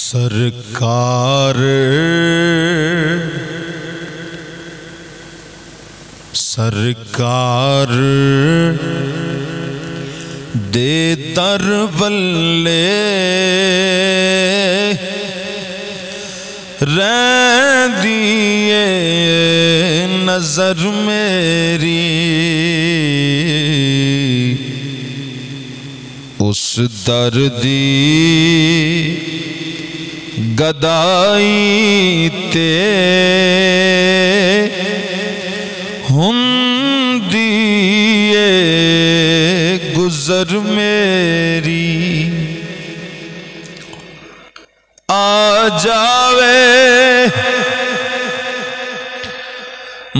سرکار سرکار دے در بلے رہ دیے نظر میری اس دردی گدائی تے ہندی گزر میری آ جاوے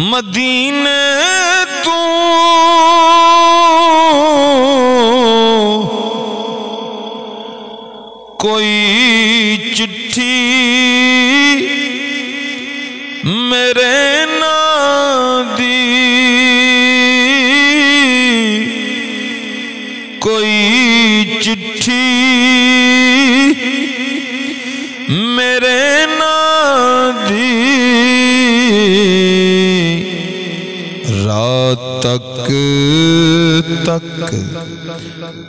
مدینے تو کوئی چٹھی میرے نام دی کوئی چٹھی میرے نام دی رات تک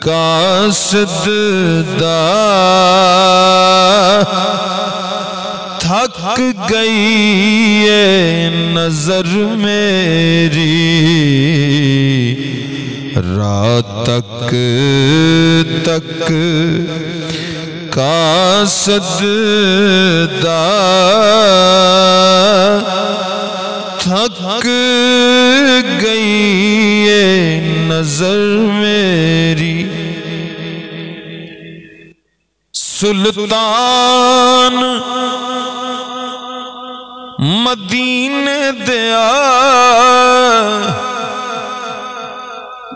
قاصد دا تھک گئی ہے نظر میری رات تک قاصد دا تھک گئی ہے نظر میری سلطان مدینے دیا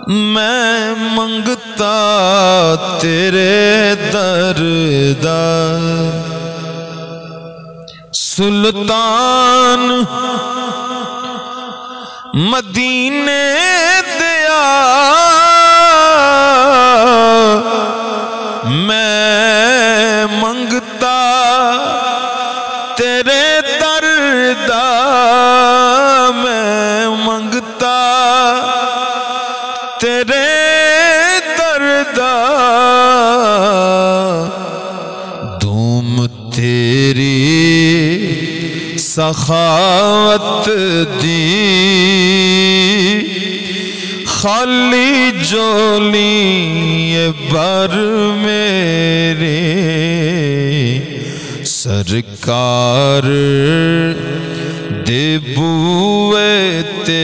میں منگتا تیرے در دا سلطان مدینے دیا میں منگتا تیرے در دا میں منگتا تیرے در دا دھوم تیری سخاوت دی خالی جولی بر میرے سرکار دے بوئے تے